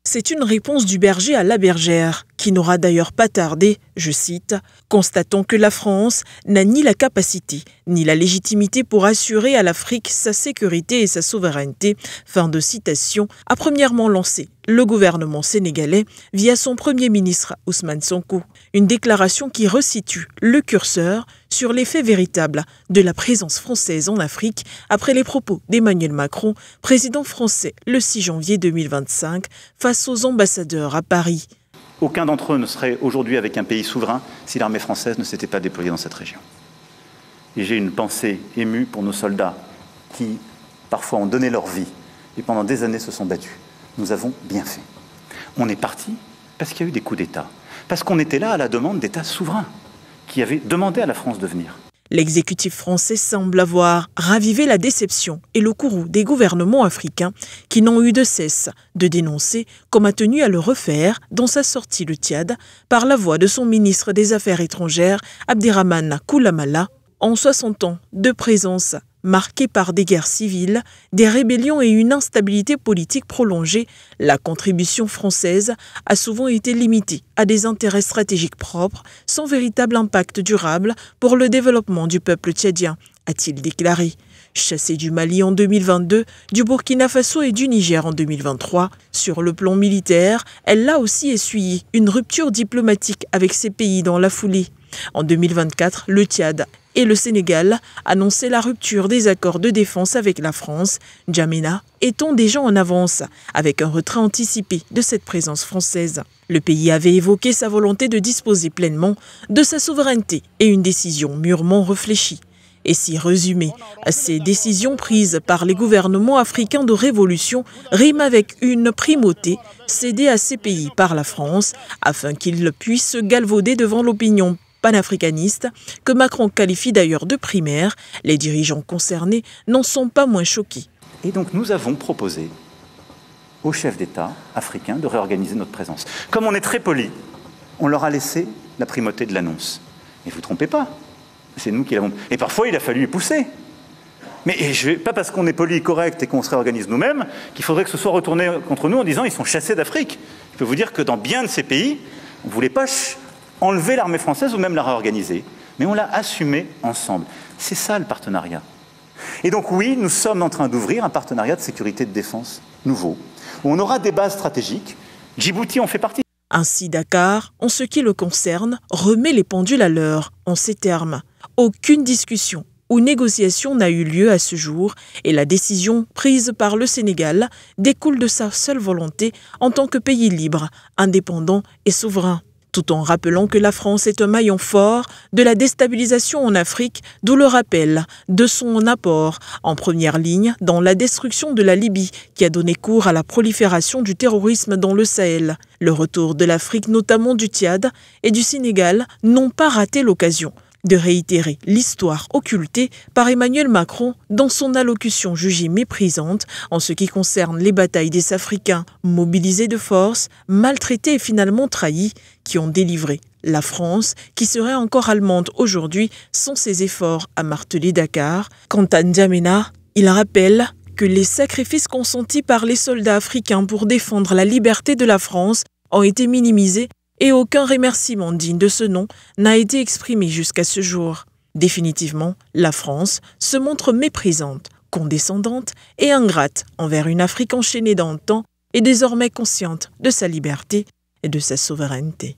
C'est une réponse du berger à la bergère, qui n'aura d'ailleurs pas tardé, je cite, « Constatons que la France n'a ni la capacité ni la légitimité pour assurer à l'Afrique sa sécurité et sa souveraineté », fin de citation, a premièrement lancé le gouvernement sénégalais via son premier ministre Ousmane Sonko. Une déclaration qui resitue le curseur sur les faits véritables de la présence française en Afrique après les propos d'Emmanuel Macron, président français le 6 janvier 2025, face aux ambassadeurs à Paris. Aucun d'entre eux ne serait aujourd'hui avec un pays souverain si l'armée française ne s'était pas déployée dans cette région. Et j'ai une pensée émue pour nos soldats qui, parfois, ont donné leur vie et pendant des années se sont battus. Nous avons bien fait. On est parti parce qu'il y a eu des coups d'État, parce qu'on était là à la demande d'États souverains qui avaient demandé à la France de venir. L'exécutif français semble avoir ravivé la déception et le courroux des gouvernements africains qui n'ont eu de cesse de dénoncer, comme a tenu à le refaire dans sa sortie le Tchad, par la voix de son ministre des Affaires étrangères, Abderrahmane Koulamala, en 60 ans de présence marquée par des guerres civiles, des rébellions et une instabilité politique prolongée, la contribution française a souvent été limitée à des intérêts stratégiques propres, sans véritable impact durable pour le développement du peuple tchadien, a-t-il déclaré. Chassée du Mali en 2022, du Burkina Faso et du Niger en 2023, sur le plan militaire, elle a aussi essuyé une rupture diplomatique avec ces pays dans la foulée. En 2024, le Tchad et le Sénégal annonçaient la rupture des accords de défense avec la France, N'Djamena étant déjà en avance, avec un retrait anticipé de cette présence française. Le pays avait évoqué sa volonté de disposer pleinement de sa souveraineté et une décision mûrement réfléchie. Et si résumer, ces décisions prises par les gouvernements africains de révolution riment avec une primauté cédée à ces pays par la France afin qu'ils puissent se galvauder devant l'opinion panafricaniste, que Macron qualifie d'ailleurs de primaire, les dirigeants concernés n'en sont pas moins choqués. Et donc nous avons proposé aux chefs d'État africains de réorganiser notre présence. Comme on est très poli, on leur a laissé la primauté de l'annonce. Mais vous ne vous trompez pas, c'est nous qui l'avons... Et parfois il a fallu y pousser. Mais pas parce qu'on est poli et correct et qu'on se réorganise nous-mêmes qu'il faudrait que ce soit retourné contre nous en disant ils sont chassés d'Afrique. Je peux vous dire que dans bien de ces pays, on ne voulait pas enlever l'armée française ou même la réorganiser. Mais on l'a assumé ensemble. C'est ça le partenariat. Et donc oui, nous sommes en train d'ouvrir un partenariat de sécurité et de défense nouveau, où on aura des bases stratégiques. Djibouti en fait partie. Ainsi, Dakar, en ce qui le concerne, remet les pendules à l'heure en ces termes. Aucune discussion ou négociation n'a eu lieu à ce jour et la décision prise par le Sénégal découle de sa seule volonté en tant que pays libre, indépendant et souverain. Tout en rappelant que la France est un maillon fort de la déstabilisation en Afrique, d'où le rappel de son apport en première ligne dans la destruction de la Libye qui a donné cours à la prolifération du terrorisme dans le Sahel. Le retour de l'Afrique, notamment du Tchad et du Sénégal, n'ont pas raté l'occasion de réitérer l'histoire occultée par Emmanuel Macron dans son allocution jugée méprisante en ce qui concerne les batailles des Africains mobilisés de force, maltraités et finalement trahis, qui ont délivré la France, qui serait encore allemande aujourd'hui sans ses efforts, a martelé Dakar. Quant à N'Djamena, il rappelle que les sacrifices consentis par les soldats africains pour défendre la liberté de la France ont été minimisés et aucun remerciement digne de ce nom n'a été exprimé jusqu'à ce jour. Définitivement, la France se montre méprisante, condescendante et ingrate envers une Afrique enchaînée dans le temps et désormais consciente de sa liberté et de sa souveraineté.